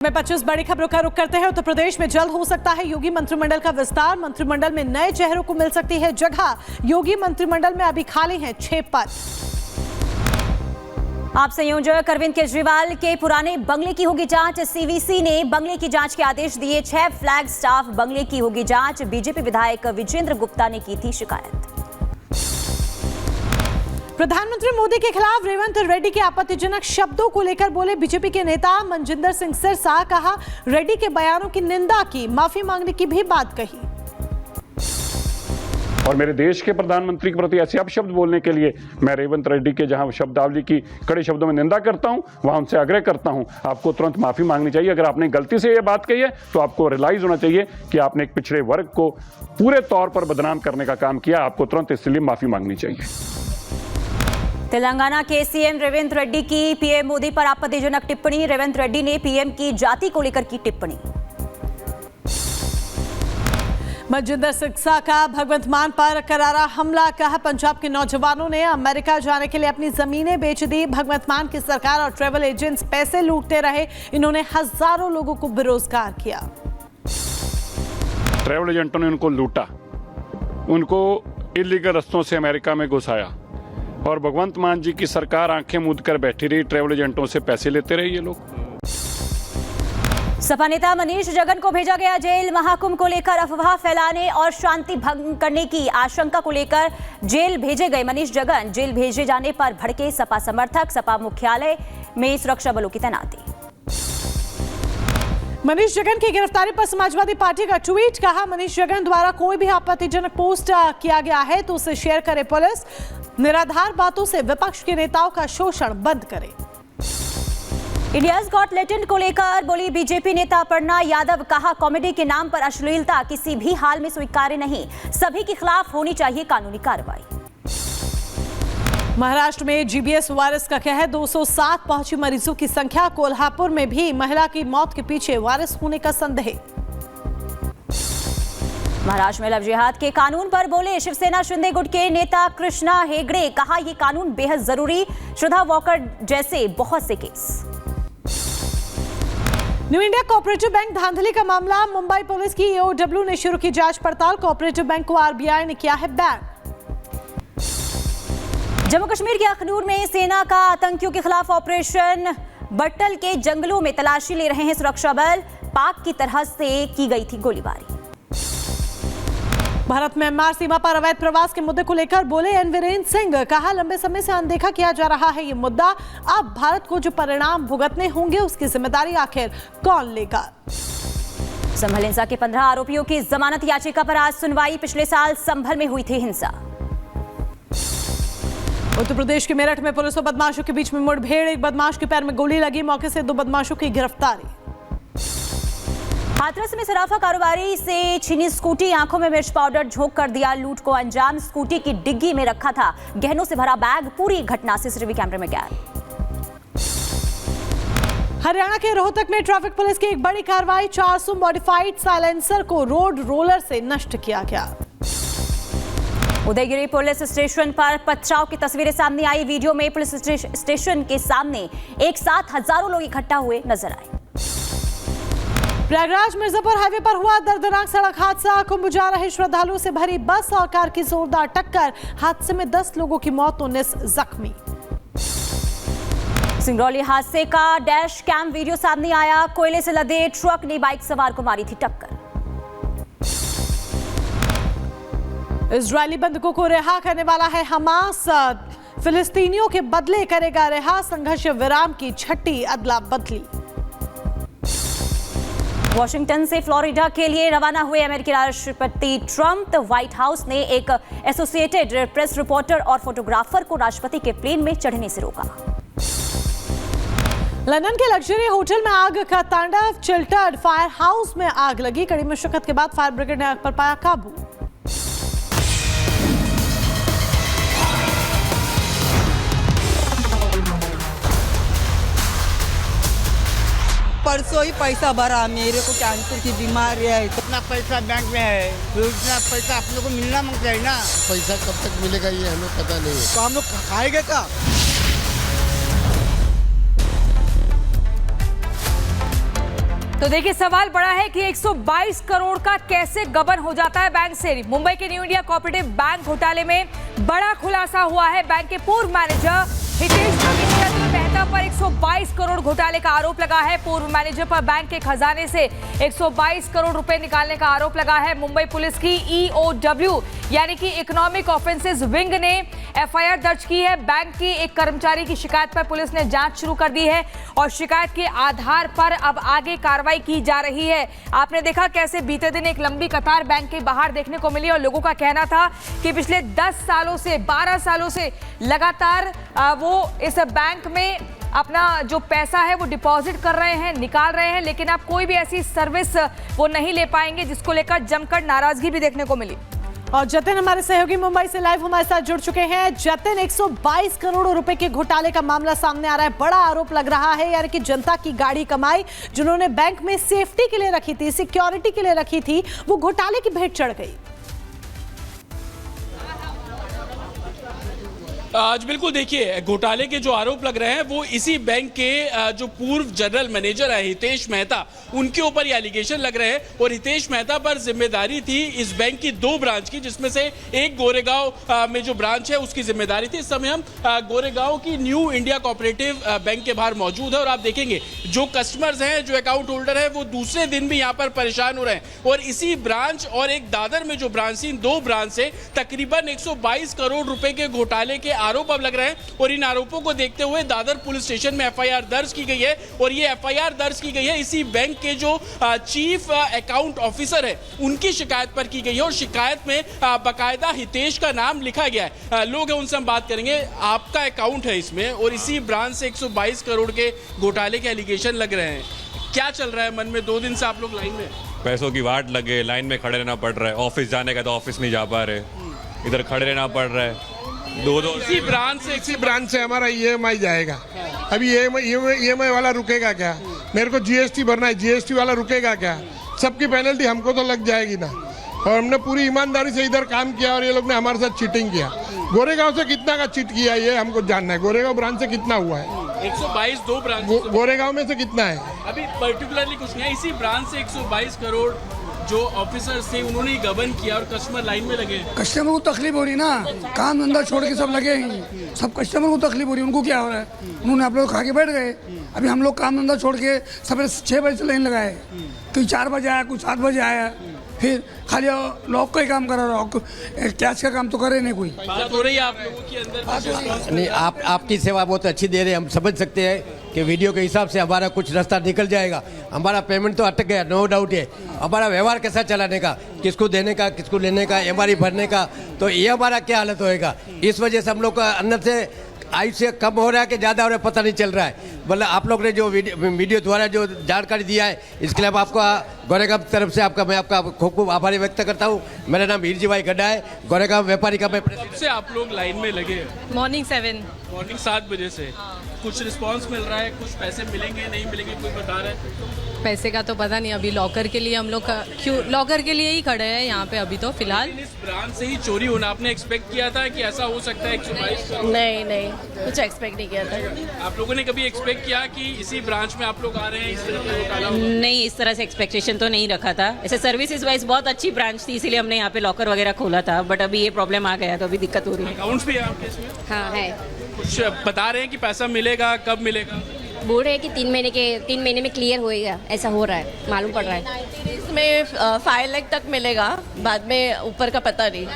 में 25 बड़ी खबरों का रुख करते हैं। उत्तर प्रदेश में जल्द हो सकता है योगी मंत्रिमंडल का विस्तार। मंत्रिमंडल में नए चेहरों को मिल सकती है जगह। योगी मंत्रिमंडल में अभी खाली हैं 6 पद। आप संयोजक अरविंद केजरीवाल के पुराने बंगले की होगी जांच। सीवीसी ने बंगले की जांच के आदेश दिए। 6 फ्लैग स्टाफ बंगले की होगी जांच। बीजेपी विधायक विजेंद्र गुप्ता ने की थी शिकायत। प्रधानमंत्री मोदी के खिलाफ रेवंत रेड्डी के आपत्तिजनक शब्दों को लेकर बोले बीजेपी के नेता मनजिंदर सिंह सिरसा। कहा, रेड्डी के बयानों की निंदा की, माफी मांगने की भी बात कही। और मेरे देश के प्रधानमंत्री के प्रति ऐसे अपशब्द बोलने के लिए मैं रेवंत रेड्डी के जहां शब्दावली की कड़े शब्दों में निंदा करता हूं, वहां उनसे आग्रह करता हूं, आपको तुरंत माफी मांगनी चाहिए। अगर आपने गलती से यह बात कही है तो आपको रियलाइज होना चाहिए कि आपने एक पिछड़े वर्ग को पूरे तौर पर बदनाम करने का काम किया। आपको तुरंत इसलिए माफी मांगनी चाहिए। तेलंगाना के सीएम रेवंत रेड्डी की पीएम मोदी पर आपत्तिजनक टिप्पणी। रेवंत रेड्डी ने पीएम की जाति को लेकर की टिप्पणी। मनजिंदर सिरसा का भगवंत मान पर करारा हमला। कहा, पंजाब के नौजवानों ने अमेरिका जाने के लिए अपनी जमीनें बेच दी। भगवंत मान की सरकार और ट्रैवल एजेंट्स पैसे लूटते रहे। इन्होंने हजारों लोगों को बेरोजगार किया। ट्रैवल एजेंटों ने उनको लूटा, उनको इलीगल रस्तों से अमेरिका में घुसाया और भगवंत मान जी की सरकार आंखें मूंद कर बैठी रही। ट्रैवल एजेंटों से पैसे लेते रहे ये लोग। सपा नेता मनीष जगन को भेजा गया जेल। महाकुंभ को लेकर अफवाह फैलाने और शांति भंग करने की आशंका को लेकर जेल भेजे गए मनीष जगन। जेल भेजे जाने पर भड़के सपा समर्थक। सपा मुख्यालय में सुरक्षा बलों की तैनाती। मनीष जगन की गिरफ्तारी पर समाजवादी पार्टी का ट्वीट। कहा, मनीष जगन द्वारा कोई भी आपत्तिजनक पोस्ट किया गया है तो उसे शेयर करे पुलिस। निराधार बातों से विपक्ष के नेताओं का शोषण बंद करे। इंडियाज गॉट टैलेंट को लेकर बोली बीजेपी नेता अपर्णा यादव। कहा, कॉमेडी के नाम पर अश्लीलता किसी भी हाल में स्वीकार्य नहीं। सभी के खिलाफ होनी चाहिए कानूनी कार्रवाई। महाराष्ट्र में जीबीएस वायरस का कहर। 207 पहुंची मरीजों की संख्या। कोल्हापुर में भी महिला की मौत के पीछे वायरस होने का संदेह। महाराष्ट्र में लव जिहाद के कानून पर बोले शिवसेना शिंदे गुट के नेता कृष्णा हेगड़े। कहा, यह कानून बेहद जरूरी। श्रद्धा वॉकर जैसे बहुत से case. New India cooperative bank धांधली का मामला। मुंबई पुलिस की एओडब्ल्यू ने शुरू की जांच पड़ताल। कोऑपरेटिव बैंक को आरबीआई ने किया है बैन। जम्मू कश्मीर के अखनूर में सेना का आतंकियों के खिलाफ ऑपरेशन। बट्टल के जंगलों में तलाशी ले रहे हैं सुरक्षा बल। पाक की तरह से की गई थी गोलीबारी। भारत म्यांमार सीमा पर अवैध प्रवास के मुद्दे को लेकर बोले एन वीरेंद्र सिंह। कहा, लंबे समय से अनदेखा किया जा रहा है ये मुद्दा। अब भारत को जो परिणाम भुगतने होंगे उसकी जिम्मेदारी आखिर कौन लेगा। संभल हिंसा के 15 आरोपियों की जमानत याचिका पर आज सुनवाई। पिछले साल संभल में हुई थी हिंसा। उत्तर प्रदेश के मेरठ में पुलिस और बदमाशों के बीच में मुठभेड़। एक बदमाश के पैर में गोली लगी। मौके से 2 बदमाशों की गिरफ्तारी। हाथरस में सराफा कारोबारी से छीनी स्कूटी। आंखों में मिर्च पाउडर झोंक कर दिया लूट को अंजाम। स्कूटी की डिग्गी में रखा था गहनों से भरा बैग। पूरी घटना सीसीटीवी कैमरे में कैद। हरियाणा के रोहतक में ट्रैफिक पुलिस की एक बड़ी कार्रवाई। 400 मॉडिफाइड साइलेंसर को रोड रोलर से नष्ट किया गया। उदयगिरी पुलिस स्टेशन पर पथराव की तस्वीरें सामने आई। वीडियो में पुलिस स्टेशन के सामने एक साथ हजारों लोग इकट्ठा हुए नजर आए। प्रयागराज मिर्जापुर हाईवे पर हुआ दर्दनाक सड़क हादसा। कुंभ जा रहे श्रद्धालुओं से भरी बस और कार की जोरदार टक्कर। हादसे में 10 लोगों की मौत, 19 जख्मी। सिंगरौली हादसे का डैश कैम वीडियो सामने आया। कोयले से लदे ट्रक ने बाइक सवार को मारी थी टक्कर। इजरायली बंधकों को रिहा करने वाला है हमास। फिलिस्तीनियों के बदले करेगा रिहा। संघर्ष विराम की छठी अदला बदली। वॉशिंगटन से फ्लोरिडा के लिए रवाना हुए अमेरिकी राष्ट्रपति ट्रंप। व्हाइट हाउस ने एक एसोसिएटेड प्रेस रिपोर्टर और फोटोग्राफर को राष्ट्रपति के प्लेन में चढ़ने से रोका। लंदन के लग्जरी होटल में आग का तांडव। चिल्टर्ड फायर हाउस में आग लगी। कड़ी मशक्कत के बाद फायर ब्रिगेड ने आग पर पाया काबू। परसों ही पैसा भरा। मेरे को कैंसर की बीमारी है। इतना पैसा बैंक में है तो इतना पैसा आप लोग को मिलना मांगता है ना। पैसा कब तक मिलेगा ये हमें पता नहीं है। तो हम लोग खाएंगे क्या? तो देखिए सवाल बड़ा है कि 122 करोड़ का कैसे गबन हो जाता है बैंक से। मुंबई के न्यू इंडिया कोऑपरेटिव बैंक घोटाले में बड़ा खुलासा हुआ है। बैंक के पूर्व मैनेजर हितेश मेहता पर 122 करोड़ घोटाले का आरोप लगा है। पूर्व मैनेजर पर बैंक के खजाने से 122 करोड़ रुपए निकालने का आरोप लगा है। मुंबई पुलिस की EOW यानी कि इकोनॉमिक ऑफेंसेस विंग ने FIR दर्ज की है। बैंक की एक कर्मचारी की शिकायत पर पुलिस ने जांच शुरू कर दी है और शिकायत के आधार पर अब आगे कार्रवाई की जा रही है। आपने देखा कैसे बीते दिन एक लंबी कतार बैंक के बाहर देखने को मिली और लोगों का कहना था कि पिछले 10 सालों से 12 सालों से लगातार वो इस बैंक में अपना जो पैसा है वो डिपॉजिट कर रहे हैं, निकाल रहे हैं, लेकिन अब कोई भी ऐसी सर्विस वो नहीं ले पाएंगे, जिसको लेकर जमकर नाराजगी भी देखने को मिली। और जतिन हमारे सहयोगी मुंबई से लाइव हमारे साथ जुड़ चुके हैं। जतिन, 122 करोड़ रुपए के घोटाले का मामला सामने आ रहा है। बड़ा आरोप लग रहा है यार कि जनता की गाड़ी कमाई जिन्होंने बैंक में सेफ्टी के लिए रखी थी, सिक्योरिटी के लिए रखी थी, वो घोटाले की भेंट चढ़ गई। आज बिल्कुल देखिए, घोटाले के जो आरोप लग रहे हैं वो इसी बैंक के जो पूर्व जनरल मैनेजर है हितेश मेहता, उनके ऊपर ये एलिगेशन लग रहे हैं। और हितेश मेहता पर जिम्मेदारी थी इस बैंक की 2 ब्रांच की, जिसमें से एक गोरेगांव में जो ब्रांच है उसकी जिम्मेदारी थी। इस समय हम गोरेगांव की न्यू इंडिया कोऑपरेटिव बैंक के बाहर मौजूद है और आप देखेंगे जो कस्टमर्स हैं, जो अकाउंट होल्डर है, वो दूसरे दिन भी यहाँ पर परेशान हो रहे हैं। और इसी ब्रांच और एक दादर में जो ब्रांच थी, इन 2 ब्रांच से तकरीबन 122 करोड़ रुपए के घोटाले के आरोप अब लग रहे हैं। और इन आरोपों को देखते हुए दादर पुलिस स्टेशन में FIR दर्ज की गई है। और ये FIR दर्ज की गई है इसी बैंक के जो चीफ अकाउंट ऑफिसर है उनकी शिकायत पर की गई है। और शिकायत में बाकायदा हितेश का नाम लिखा गया है। लोग हैं, उनसे हम बात करेंगे। आपका अकाउंट है इसमें और इसी ब्रांच से 122 करोड़ के घोटाले के एलिगेशन लग रहे हैं। क्या चल रहा है मन में? 2 दिन से आप लोग लाइन में? पैसों की वाट लगे, लाइन में खड़े रहना पड़ रहा है। ऑफिस जाने का तो ऑफिस नहीं जा पा रहे, इधर खड़े रहना पड़ रहा है। इसी ब्रांच से हमारा EMI जाएगा। अभी EMI वाला रुकेगा क्या? मेरे को GST भरना है, GST वाला रुकेगा क्या? सबकी पेनल्टी हमको तो लग जाएगी ना। और हमने पूरी ईमानदारी से इधर काम किया और ये लोग ने हमारे साथ चीटिंग किया। गोरेगांव से कितना का चीट किया ये हमको जानना है। गोरेगांव ब्रांच से कितना हुआ है? 122 2 ब्रांच। गोरेगांव में से कितना है? अभी पर्टिकुलरली कुछ नहीं है। इसी ब्रांच से 122 करोड़ जो ऑफिसर्स थे उन्होंने गबन किया और कस्टमर लाइन में लगे। कस्टमर को तकलीफ हो रही ना, काम धंधा छोड़ के सब लगे हैं। सब कस्टमर को तकलीफ हो रही है। उनको क्या हो रहा है? उन्होंने आप लोग खा के बैठ गए। अभी हम लोग काम धंधा छोड़ के सवेरे 6 बजे से लाइन लगाए, कोई 4 बजे आया, कोई 7 बजे आया, फिर खाली लॉक का ही काम करा रहा, कैश का काम तो करे नहीं। कोई बात हो रही है आप लोगों की अंदर नहीं, आपकी सेवा बहुत अच्छी दे रहे हैं। हम समझ सकते हैं कि वीडियो के हिसाब से हमारा कुछ रास्ता निकल जाएगा। हमारा पेमेंट तो अटक गया, नो डाउट है। हमारा व्यवहार कैसा चलाने का, किसको देने का, किसको लेने का, MRI भरने का, तो ये हमारा क्या हालत होएगा। इस वजह से हम लोग का अंदर से आयुष्य कम हो रहा है कि ज़्यादा हो रहा है पता नहीं चल रहा है। मतलब आप लोग ने जो वीडियो द्वारा जो जानकारी दिया है इसके लिए आपका गोरेगांव तरफ से मैं आपका खूब खूब आभारी व्यक्त करता हूँ। मेरा नाम हीरजी भाई गड्ढा है, गोरेगांव व्यापारी का मैं कब से आप लोग लाइन में लगे? मॉर्निंग 7 बजे से। कुछ रिस्पांस मिल रहा है? कुछ पैसे मिलेंगे नहीं मिलेंगे कोई बता रहा है? पैसे का तो पता नहीं। अभी लॉकर के लिए हम लोग क्यों लॉकर के लिए ही खड़े हैं यहाँ पे अभी तो फिलहाल। इस ब्रांच से ही चोरी होना आपने एक्सपेक्ट किया था कि ऐसा हो सकता है? 122 नहीं कुछ एक्सपेक्ट नहीं किया था। आप लोगों ने कभी एक्सपेक्ट किया कि इसी ब्रांच में आप लोग आ रहे हैं इस तरह का घोटाला? नहीं, इस तरह से एक्सपेक्टेशन तो नहीं रखा था। ऐसे सर्विसेज वाइज बहुत अच्छी ब्रांच थी, इसीलिए हमने यहाँ पे लॉकर वगैरह खोला था। बट अभी ये प्रॉब्लम आ गया तो अभी दिक्कत हो रही है। अकाउंट्स भी है आपके इसमें? हाँ है। कुछ बता रहे हैं कि पैसा मिलेगा, कब मिलेगा? बोल रहे हैं कि 3 महीने में क्लियर होएगा, ऐसा हो रहा है, मालूम पड़ रहा है। इसमें 5 लाख तक मिलेगा, बाद में ऊपर का पता नहीं।